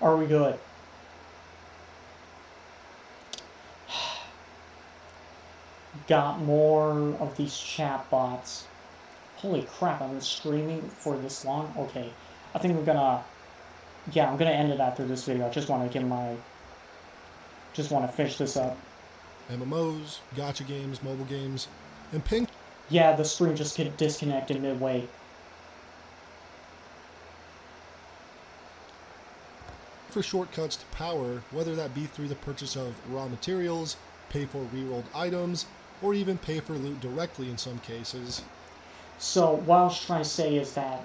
Are we good? Got more of these chat bots. Holy crap, I've been streaming for this long? Okay. I think we're gonna... Yeah, I'm gonna end it after this video. I just want to get my... Just want to finish this up. MMOs, gacha games, mobile games, and ping... Yeah, the stream just get disconnected midway. for shortcuts to power, whether that be through the purchase of raw materials, pay for rerolled items, or even pay for loot directly in some cases. So what I was trying to say is that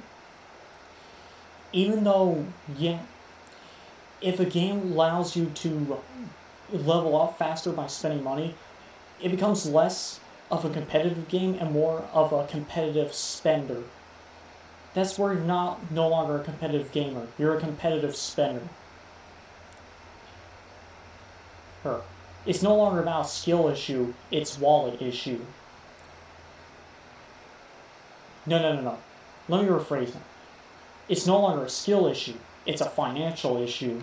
even though, yeah, if a game allows you to level up faster by spending money, it becomes less of a competitive game and more of a competitive spender. That's where you're no longer a competitive gamer. You're a competitive spender. It's no longer about a skill issue, it's wallet issue. No. Let me rephrase that. It's no longer a skill issue, it's a financial issue.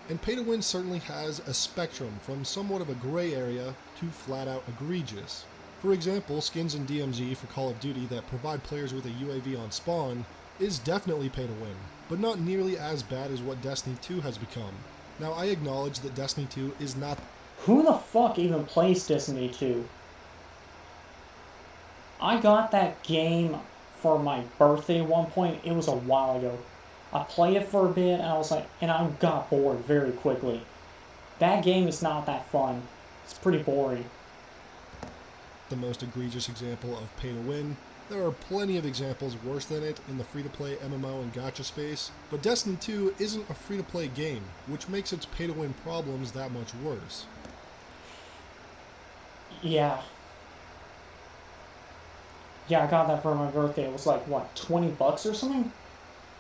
And pay to win certainly has a spectrum from somewhat of a gray area to flat out egregious. For example, skins in DMZ for Call of Duty that provide players with a UAV on spawn is definitely pay to win, but not nearly as bad as what Destiny 2 has become. Now, I acknowledge that Destiny 2 is not... Who the fuck even plays Destiny 2? I got that game for my birthday at one point. It was a while ago. I played it for a bit, and I was like, and I got bored very quickly. That game is not that fun. It's pretty boring. The most egregious example of pay to win. There are plenty of examples worse than it in the free-to-play MMO and gacha space, but Destiny 2 isn't a free-to-play game, which makes its pay-to-win problems that much worse. Yeah, I got that for my birthday. It was like, what, 20 bucks or something?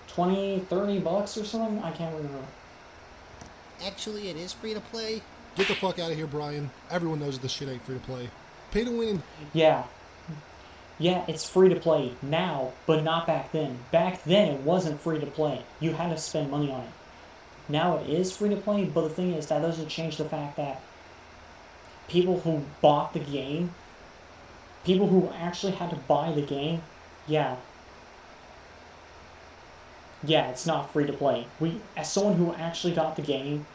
20, 30 bucks or something? I can't remember. Actually, it is free to play. Get the fuck out of here, Brian. Everyone knows this shit ain't free-to-play. Pay to win... Yeah, it's free to play now, but not back then. Back then, it wasn't free to play. You had to spend money on it. Now it is free to play, but the thing is, that doesn't change the fact that people who bought the game, people who actually had to buy the game, yeah, it's not free to play. As someone who actually got the game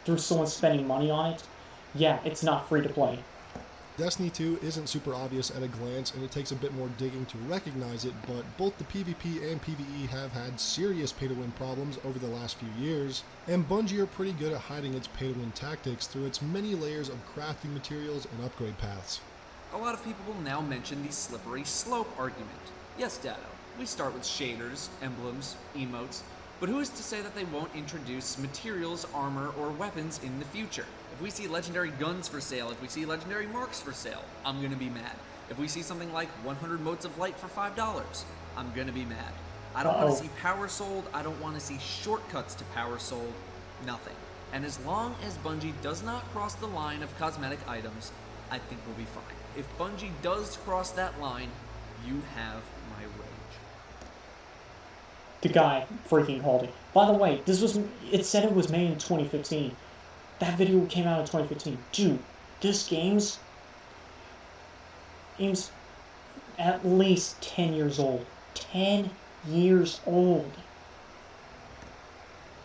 through someone spending money on it, yeah, it's not free to play. Destiny 2 isn't super obvious at a glance, and it takes a bit more digging to recognize it, but both the PvP and PvE have had serious pay-to-win problems over the last few years, and Bungie are pretty good at hiding its pay-to-win tactics through its many layers of crafting materials and upgrade paths. A lot of people will now mention the slippery slope argument. Yes, Dado, we start with shaders, emblems, emotes, but who is to say that they won't introduce materials, armor, or weapons in the future? If we see legendary guns for sale, if we see legendary marks for sale, I'm gonna be mad. If we see something like 100 motes of light for $5, I'm gonna be mad. I don't want to see power sold, I don't want to see shortcuts to power sold, nothing. And as long as Bungie does not cross the line of cosmetic items, I think we'll be fine. If Bungie does cross that line, you have my rage. The guy freaking called it. By the way, it said it was made in 2015. That video came out in 2015. Dude, this game's at least 10 years old. 10 years old.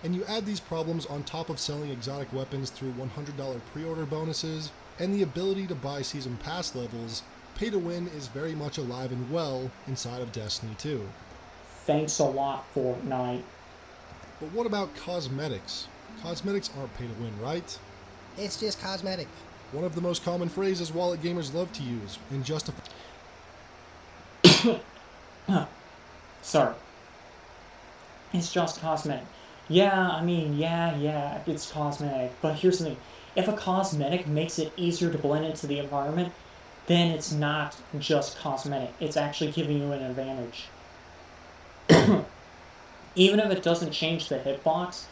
And you add these problems on top of selling exotic weapons through $100 pre-order bonuses, and the ability to buy season pass levels, pay to win is very much alive and well inside of Destiny 2. Thanks a lot, Fortnite. But what about cosmetics? Cosmetics aren't pay to win, right? It's just cosmetic. One of the most common phrases wallet gamers love to use, and Sorry. It's just cosmetic. Yeah, it's cosmetic. But here's the thing. If a cosmetic makes it easier to blend into the environment, then it's not just cosmetic. It's actually giving you an advantage. Even if it doesn't change the hitbox,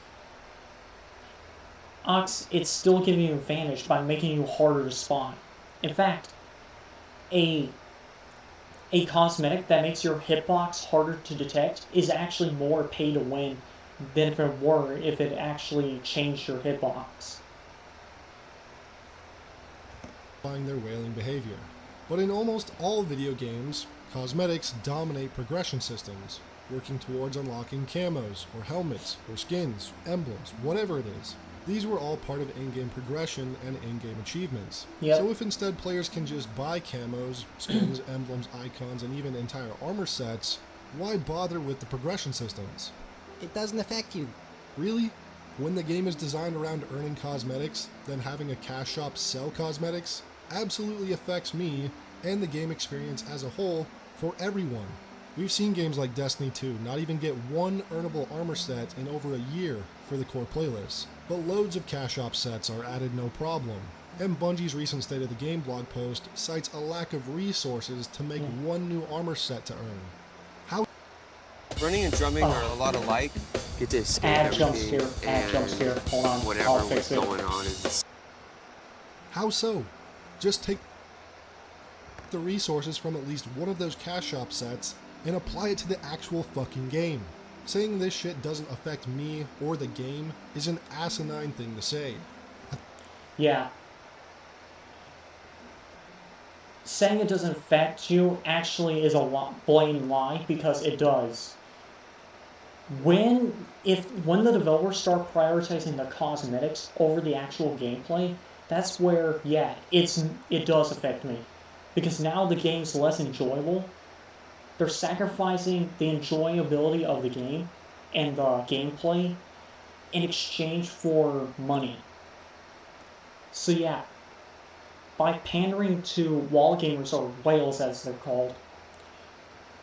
it's still giving you an advantage by making you harder to spawn. In fact, a cosmetic that makes your hitbox harder to detect is actually more pay to win than if it were, if it actually changed your hitbox. Their whaling behavior. But in almost all video games, cosmetics dominate progression systems, working towards unlocking camos, or helmets, or skins, emblems, whatever it is. These were all part of in-game progression and in-game achievements. Yep. So if instead players can just buy camos, skins, emblems, icons, and even entire armor sets, why bother with the progression systems? It doesn't affect you. Really? When the game is designed around earning cosmetics, then having a cash shop sell cosmetics absolutely affects me and the game experience as a whole for everyone. We've seen games like Destiny 2 not even get one earnable armor set in over a year for the core playlist, but loads of cash shop sets are added no problem. And Bungie's recent State of the Game blog post cites a lack of resources to make one new armor set to earn. How Running and drumming are a lot alike. Get to escape Add jump everything scare, add jump scare. Hold on, whatever I'll was fix it. going on is How so? Just take the resources from at least one of those cash shop sets and apply it to the actual fucking game. Saying this shit doesn't affect me or the game is an asinine thing to say. Yeah. Saying it doesn't affect you actually is a blatant lie, because it does. When the developers start prioritizing the cosmetics over the actual gameplay, that's where, yeah, it does affect me. Because now the game's less enjoyable. They're sacrificing the enjoyability of the game and the gameplay in exchange for money. So yeah, by pandering to wall gamers, or whales as they're called,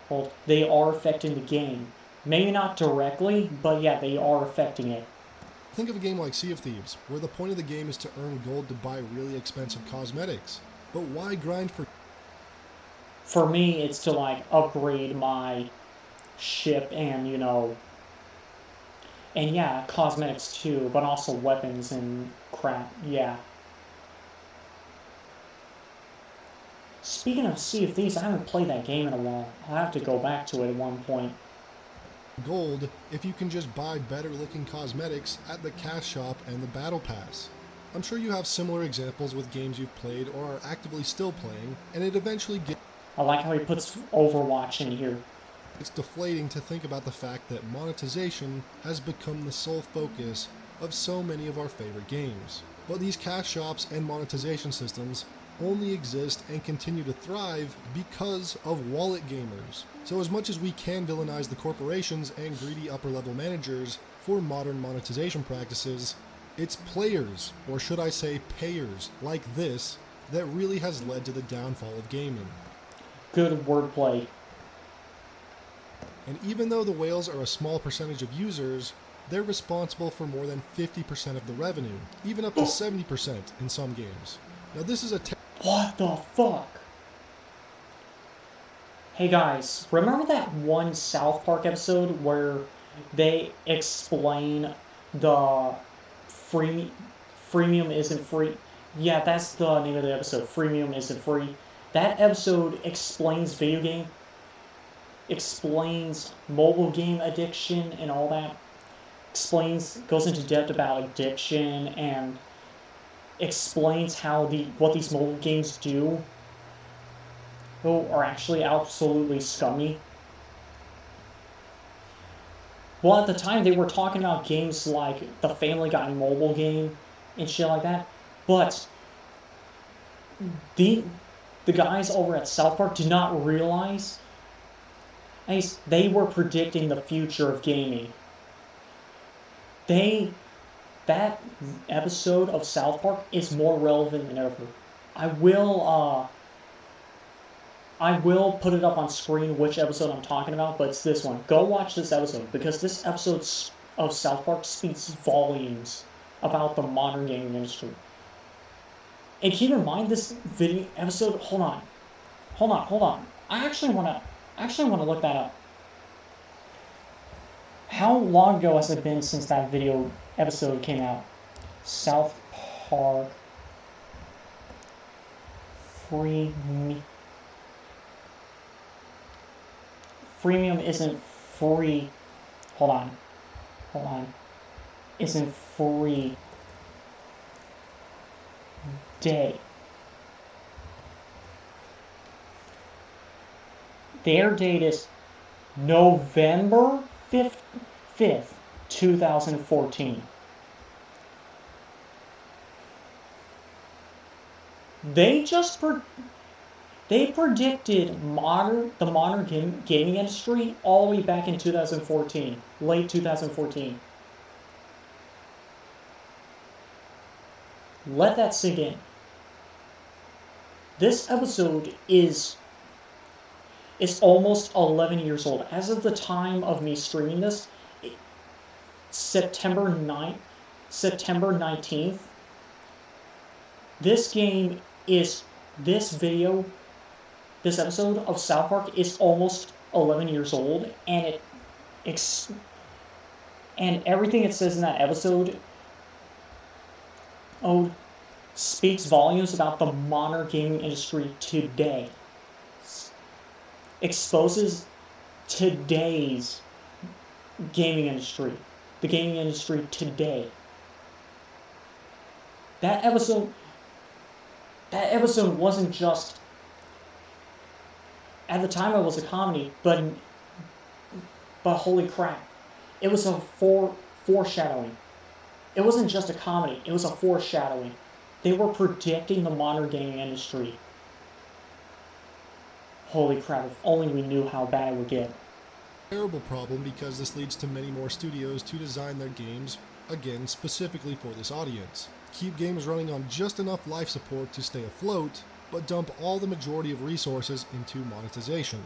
well, they are affecting the game. Maybe not directly, but yeah, they are affecting it. Think of a game like Sea of Thieves, where the point of the game is to earn gold to buy really expensive cosmetics. But why grind for... For me, it's to, like, upgrade my ship and, you know... And yeah, cosmetics too, but also weapons and crap, yeah. Speaking of Sea of Thieves, I haven't played that game in a while. I'll have to go back to it at one point. gold if you can just buy better looking cosmetics at the cash shop and the battle pass? I'm sure you have similar examples with games you've played or are actively still playing, and it eventually gets... I like how he puts Overwatch in here. It's deflating to think about the fact that monetization has become the sole focus of so many of our favorite games. But these cash shops and monetization systems only exist and continue to thrive because of wallet gamers. So as much as we can villainize the corporations and greedy upper level managers for modern monetization practices, it's players, or should I say payers, like this, that really has led to the downfall of gaming. Good wordplay. And even though the whales are a small percentage of users, they're responsible for more than 50% of the revenue, even up to 70% in some games. Now this is a... What the fuck? Hey guys, remember that one South Park episode where they explain the freemium isn't free? Yeah, that's the name of the episode, freemium isn't free. That episode explains explains mobile game addiction and all that. Goes into depth about addiction and explains how what these mobile games do are actually absolutely scummy. Well, at the time they were talking about games like the Family Guy mobile game and shit like that, but the guys over at South Park did not realize they were predicting the future of gaming. That episode of South Park is more relevant than ever. I will put it up on screen which episode I'm talking about, but it's this one. Go watch this episode, because this episode of South Park speaks volumes about the modern gaming industry. And keep in mind, this video episode. Hold on. I actually wanna look that up. How long ago has it been since that video episode came out? South Park freemium isn't free. Hold on. hold on, isn't free day. Their date is November 5th, 2014. They predicted the modern gaming industry all the way back in 2014, late 2014. Let that sink in. This episode is almost 11 years old. As of the time of me streaming this, September 19th, this episode of South Park is almost 11 years old, and and everything it says in that episode speaks volumes about the modern gaming industry today. Exposes today's gaming industry. The gaming industry today. That episode wasn't just, at the time it was a comedy, but holy crap, it was a foreshadowing. It wasn't just a comedy, it was a foreshadowing. They were predicting the modern gaming industry. Holy crap, if only we knew how bad it would get. Terrible problem, because this leads to many more studios to design their games, again, specifically for this audience. Keep games running on just enough life support to stay afloat, but dump all the majority of resources into monetization.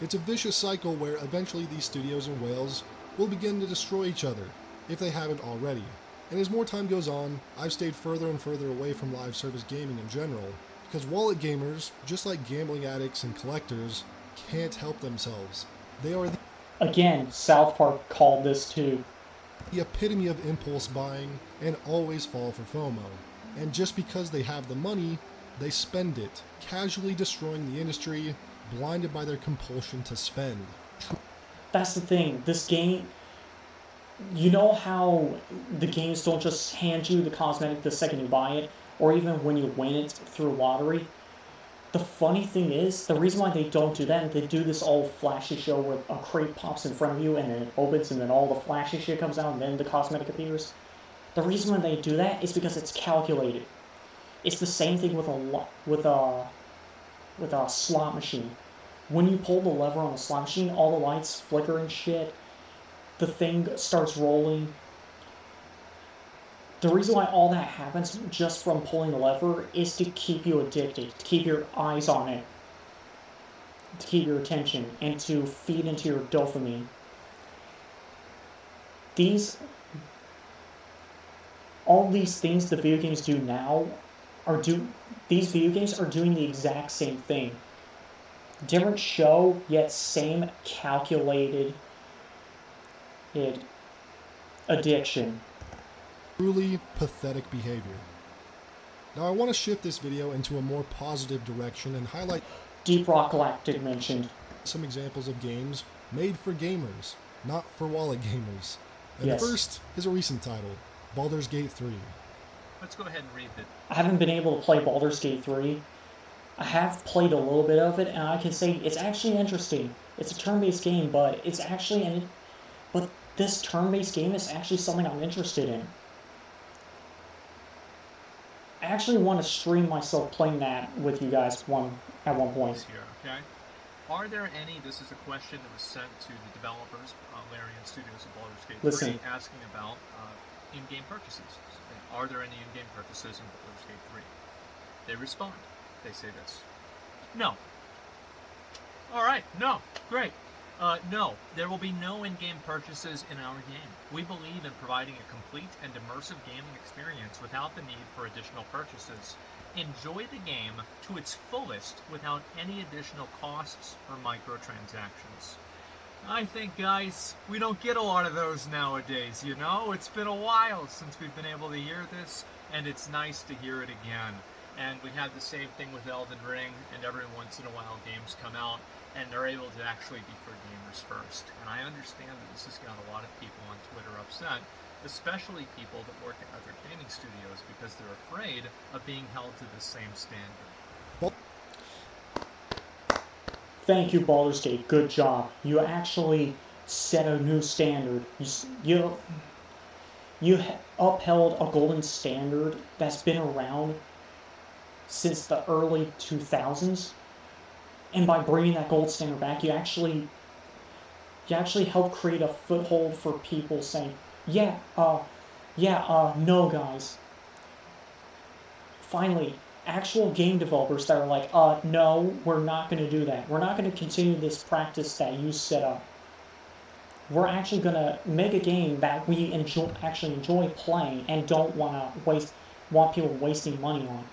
It's a vicious cycle where eventually these studios and whales will begin to destroy each other, if they haven't already. And as more time goes on, I've stayed further and further away from live service gaming in general, because wallet gamers, just like gambling addicts and collectors, can't help themselves. They are Again, South Park called this too. The epitome of impulse buying and always fall for FOMO. And just because they have the money, they spend it, casually destroying the industry, blinded by their compulsion to spend. That's the thing, this game, you know how the games don't just hand you the cosmetic the second you buy it, or even when you win it through lottery? The funny thing is, the reason why they don't do that, and they do this all flashy show where a crate pops in front of you and then it opens and then all the flashy shit comes out and then the cosmetic appears. The reason why they do that is because it's calculated. It's the same thing with a slot machine. When you pull the lever on the slot machine, all the lights flicker and shit. The thing starts rolling. The reason why all that happens just from pulling the lever is to keep you addicted, to keep your eyes on it, to keep your attention, and to feed into your dopamine. All these things the video games do now these video games are doing the exact same thing. Different show, yet same calculated addiction. Truly pathetic behavior. Now I want to shift this video into a more positive direction and highlight Deep Rock Galactic mentioned some examples of games made for gamers, not for wallet gamers. And Yes. the first is a recent title, Baldur's Gate 3. Let's go ahead and read this. I haven't been able to play Baldur's Gate 3. I have played a little bit of it, and I can say it's actually interesting. It's a turn-based game, but this turn-based game is actually something I'm interested in. I actually want to stream myself playing that with you guys at one point. Here, okay? Are there any, this is a question that was sent to the developers, Larian Studios of Baldur's Gate 3, Listen. asking about in-game purchases. Are there any in-game purchases in Baldur's Gate 3? They respond. They say this. No. Alright, no. Great. No, there will be no in-game purchases in our game. We believe in providing a complete and immersive gaming experience without the need for additional purchases. Enjoy the game to its fullest without any additional costs or microtransactions. I think, guys, we don't get a lot of those nowadays, you know? It's been a while since we've been able to hear this, and it's nice to hear it again. And we had the same thing with Elden Ring, and every once in a while games come out, and they're able to actually be for gamers first. And I understand that this has got a lot of people on Twitter upset, especially people that work at other gaming studios, because they're afraid of being held to the same standard. Thank you, Baldur's Gate. Good job. You actually set a new standard. You upheld a golden standard that's been around since the early 2000s, and by bringing that gold standard back, you actually help create a foothold for people saying, no, guys. Finally, actual game developers that are like, no, we're not going to do that. We're not going to continue this practice that you set up. We're actually going to make a game that we actually enjoy playing and don't want people wasting money on.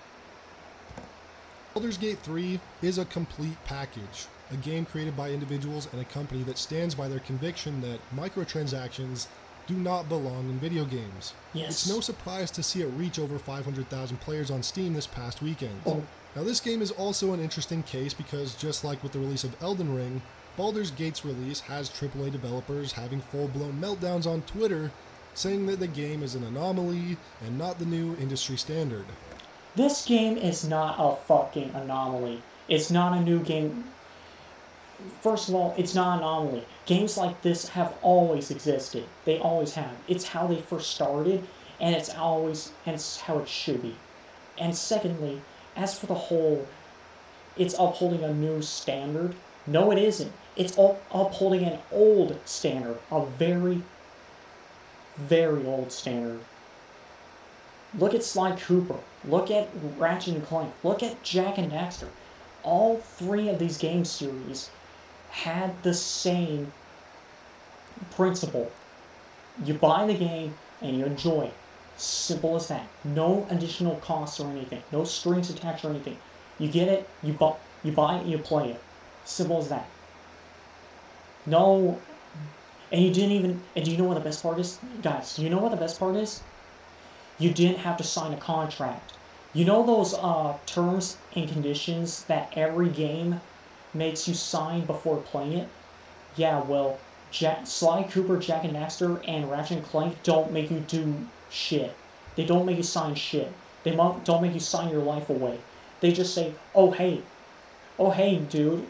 Baldur's Gate 3 is a complete package, a game created by individuals and a company that stands by their conviction that microtransactions do not belong in video games. Yes. It's no surprise to see it reach over 500,000 players on Steam this past weekend. Oh. Now this game is also an interesting case because just like with the release of Elden Ring, Baldur's Gate's release has AAA developers having full-blown meltdowns on Twitter saying that the game is an anomaly and not the new industry standard. This game is not a fucking anomaly. It's not a new game. First of all, it's not an anomaly. Games like this have always existed. They always have. It's how they first started, and it's how it should be. And secondly, as for the whole, it's upholding a new standard. No, it isn't. It's upholding an old standard. A very, very old standard. Look at Sly Cooper. Look at Ratchet & Clank. Look at Jak and Daxter. All three of these game series had the same principle. You buy the game and you enjoy it. Simple as that. No additional costs or anything. No strings attached or anything. You get it, you buy it, you play it. Simple as that. No, and you didn't even, and do you know what the best part is? Guys, do you know what the best part is? You didn't have to sign a contract. You know those terms and conditions that every game makes you sign before playing it? Yeah, well, Sly Cooper, Jak and Daxter, and Ratchet & Clank don't make you do shit. They don't make you sign shit. They don't make you sign your life away. They just say, oh hey, dude.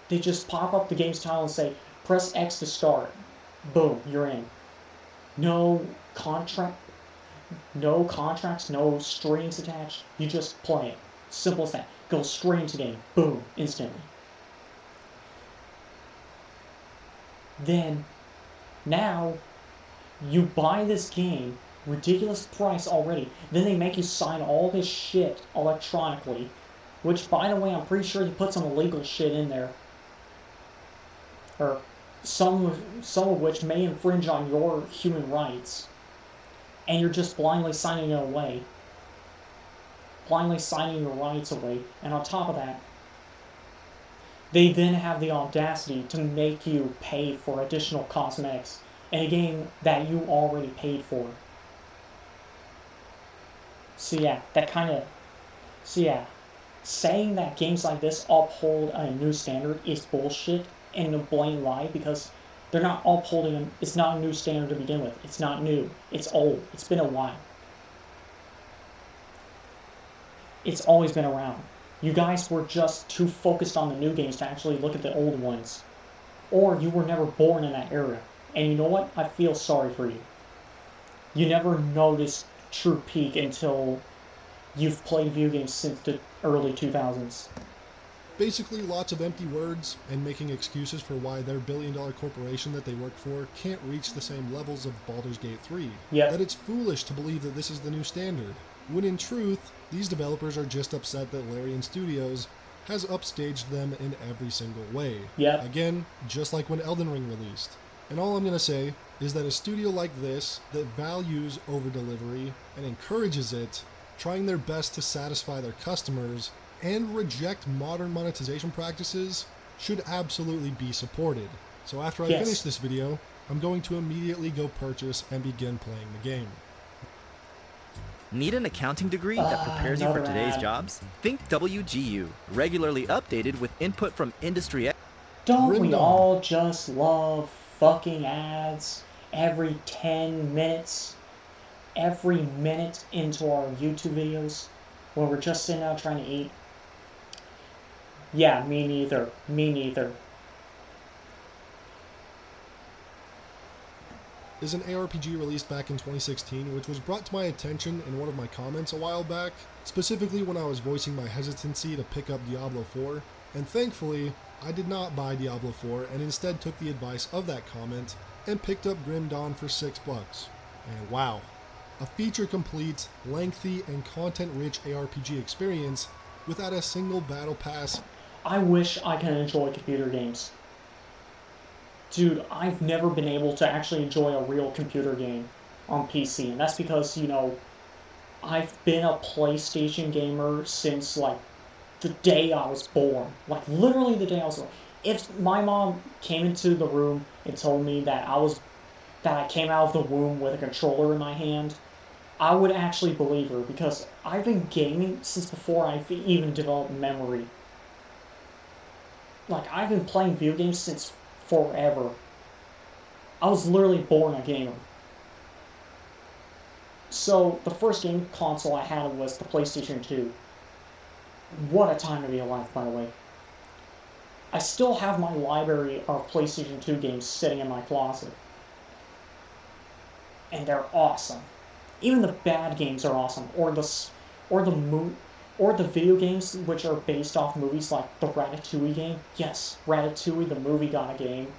They just pop up the game's title and say, press X to start. Boom, you're in. No contracts, no strings attached. You just play it. Simple as that. Go straight into the game. Boom, instantly. Then, now, you buy this game, ridiculous price already. Then they make you sign all this shit electronically, which, by the way, I'm pretty sure you put some illegal shit in there. Or some of which may infringe on your human rights, and you're just blindly signing it away. Blindly signing your rights away, and on top of that, they then have the audacity to make you pay for additional cosmetics in a game that you already paid for. So yeah, saying that games like this uphold a new standard is bullshit and a blatant lie, because they're not upholding them. It's not a new standard to begin with. It's not new. It's old. It's been a while. It's always been around. You guys were just too focused on the new games to actually look at the old ones. Or you were never born in that era. And you know what? I feel sorry for you. You never noticed true peak until you've played video games since the early 2000s. Basically, lots of empty words and making excuses for why their billion-dollar corporation that they work for can't reach the same levels of Baldur's Gate 3. Yep. That it's foolish to believe that this is the new standard, when in truth, these developers are just upset that Larian Studios has upstaged them in every single way. Yep. Again, just like when Elden Ring released. And all I'm going to say is that a studio like this, that values over-delivery and encourages it, trying their best to satisfy their customers, and reject modern monetization practices, should absolutely be supported. So after I finish this video, I'm going to immediately go purchase and begin playing the game. Need an accounting degree that prepares you for another today's ad. jobs? Think WGU, regularly updated with input from industry. Don't we Grim Dawn. all just love fucking ads every 10 minutes? Every minute into our YouTube videos when we're just sitting out trying to eat? Yeah, me neither. Me neither. Is an ARPG released back in 2016, which was brought to my attention in one of my comments a while back, specifically when I was voicing my hesitancy to pick up Diablo 4, and thankfully, I did not buy Diablo 4 and instead took the advice of that comment and picked up Grim Dawn for $6. And wow, a feature-complete, lengthy, and content-rich ARPG experience without a single battle pass. I wish I could enjoy computer games. Dude, I've never been able to actually enjoy a real computer game on PC, and that's because, you know, I've been a PlayStation gamer since, like, the day I was born. Like, literally the day I was born. If my mom came into the room and told me that I came out of the womb with a controller in my hand, I would actually believe her, because I've been gaming since before I've even developed memory. Like, I've been playing video games since forever. I was literally born a gamer. So, the first game console I had was the PlayStation 2. What a time to be alive, by the way. I still have my library of PlayStation 2 games sitting in my closet. And they're awesome. Even the bad games are awesome. Or the video games which are based off movies, like the Ratatouille game. Yes, Ratatouille, the movie, got a game.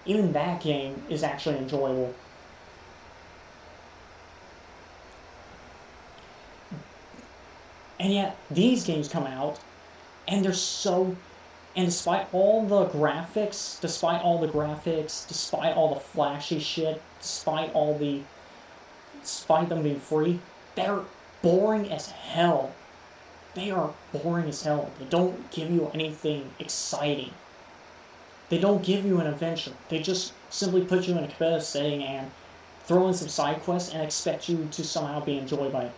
Even that game is actually enjoyable. And yet, these games come out, and they're so... And despite all the graphics, despite all the flashy shit, despite them being free, they're boring as hell. They are boring as hell. They don't give you anything exciting. They don't give you an adventure. They just simply put you in a competitive setting and throw in some side quests and expect you to somehow be enjoyed by it.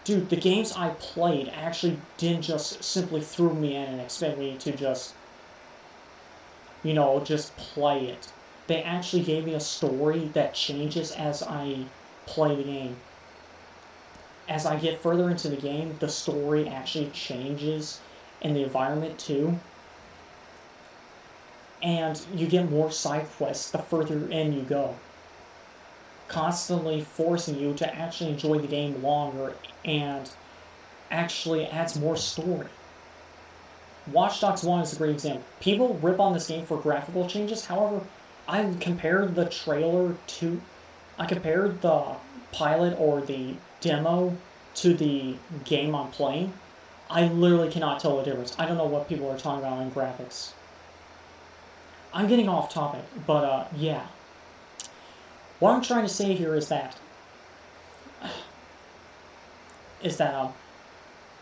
Dude, the games I played actually didn't just simply throw me in and expect me to just, you know, just play it. They actually gave me a story that changes as I play the game. As I get further into the game, the story actually changes, and the environment too. And you get more side quests the further in you go, constantly forcing you to actually enjoy the game longer and actually adds more story. Watch Dogs 1 is a great example. People rip on this game for graphical changes, however, I compared the pilot or the demo to the game I'm playing. I literally cannot tell the difference. I don't know what people are talking about in graphics. I'm getting off topic, but yeah. What I'm trying to say here is that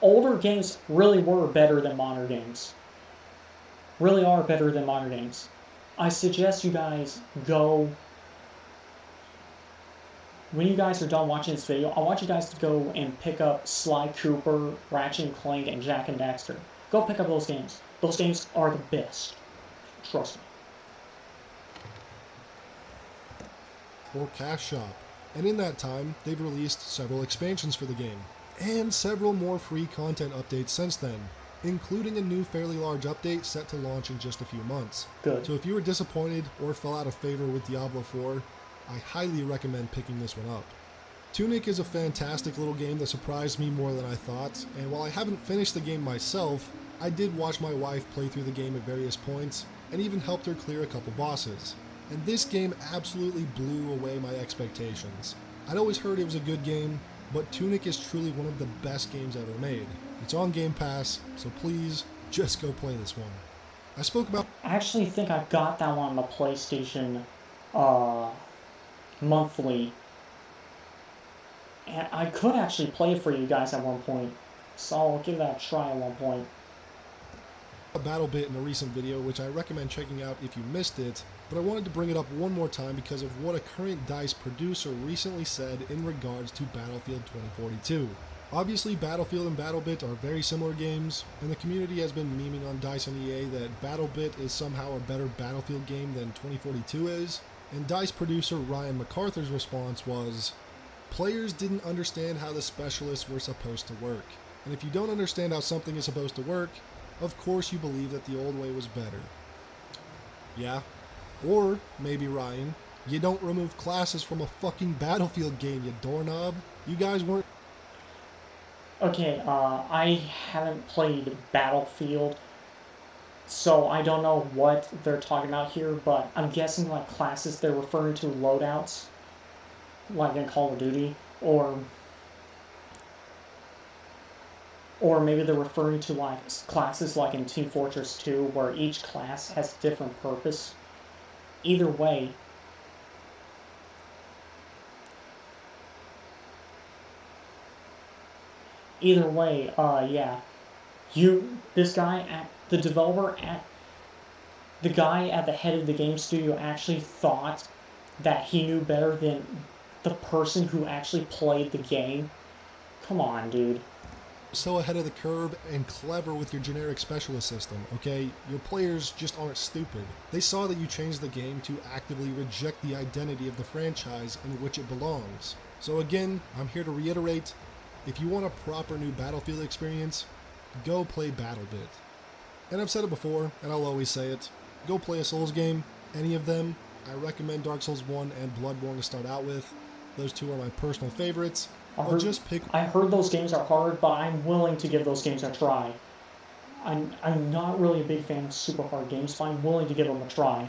older games really were better than modern games. Really are better than modern games. I suggest you guys go... When you guys are done watching this video, I want you guys to go and pick up Sly Cooper, Ratchet and Clank, and Jak and Daxter. Go pick up those games. Those games are the best. Trust me. Or Cash Shop, and in that time, they've released several expansions for the game, and several more free content updates since then, including a new fairly large update set to launch in just a few months. Good. So if you were disappointed or fell out of favor with Diablo 4, I highly recommend picking this one up. Tunic is a fantastic little game that surprised me more than I thought, and while I haven't finished the game myself, I did watch my wife play through the game at various points, and even helped her clear a couple bosses. And this game absolutely blew away my expectations. I'd always heard it was a good game, but Tunic is truly one of the best games ever made. It's on Game Pass, so please, just go play this one. I actually think I got that one on the PlayStation monthly. And I could actually play it for you guys at one point, so I'll give that a try at one point. a battle bit in a recent video, which I recommend checking out if you missed it, but I wanted to bring it up one more time because of what a current DICE producer recently said in regards to Battlefield 2042. Obviously, Battlefield and BattleBit are very similar games, and the community has been memeing on DICE and EA that BattleBit is somehow a better Battlefield game than 2042 is, and DICE producer Ryan MacArthur's response was, "Players didn't understand how the specialists were supposed to work, and if you don't understand how something is supposed to work, of course you believe that the old way was better." Yeah. Or, maybe Ryan, you don't remove classes from a fucking Battlefield game, you doorknob. You guys weren't... Okay, I haven't played Battlefield, so I don't know what they're talking about here, but I'm guessing like classes they're referring to loadouts, like in Call of Duty, or maybe they're referring to like classes like in Team Fortress 2, where each class has a different purpose. Either way, yeah, this guy at the developer at the guy at the head of the game studio actually thought that he knew better than the person who actually played the game. Come on, dude. so ahead of the curve and clever with your generic specialist system, okay? Your players just aren't stupid. They saw that you changed the game to actively reject the identity of the franchise in which it belongs. So again, I'm here to reiterate, if you want a proper new Battlefield experience, go play BattleBit. And I've said it before, and I'll always say it, go play a Souls game, any of them. I recommend Dark Souls 1 and Bloodborne to start out with. Those two are my personal favorites. I heard those games are hard, but I'm willing to give those games a try. I'm not really a big fan of super hard games, but I'm willing to give them a try.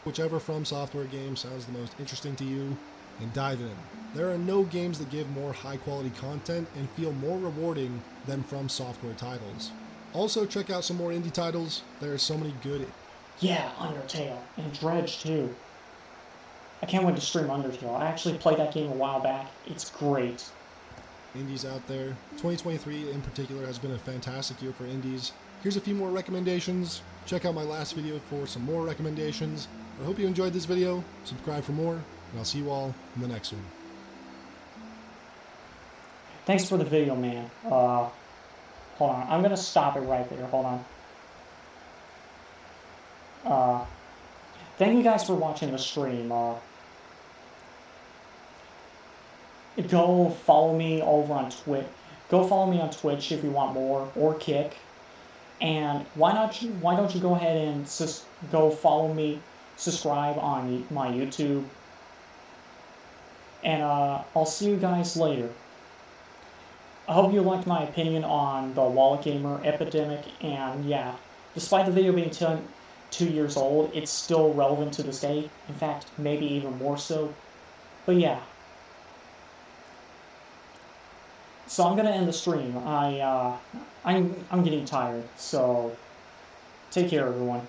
Whichever From Software game sounds the most interesting to you, and dive in. There are no games that give more high quality content and feel more rewarding than From Software titles. Also check out some more indie titles. There are so many good... Yeah, Undertale, and Dredge too. I can't wait to stream Undertale. I actually played that game a while back. It's great. Indies out there. 2023 in particular has been a fantastic year for indies. Here's a few more recommendations. Check out my last video for some more recommendations. I hope you enjoyed this video. Subscribe for more, and I'll see you all in the next one. Thanks for the video, man. Hold on. I'm gonna stop it right there. Hold on. Thank you guys for watching the stream. Go follow me over on Twitch. Go follow me on Twitch if you want more, or Kick. And why don't you go ahead and go follow me, subscribe on my YouTube. And I'll see you guys later. I hope you liked my opinion on the wallet gamer epidemic, and yeah, despite the video being 2 years old, it's still relevant to this day. In fact, maybe even more so. But yeah. So I'm gonna end the stream. I'm getting tired, so take care, everyone.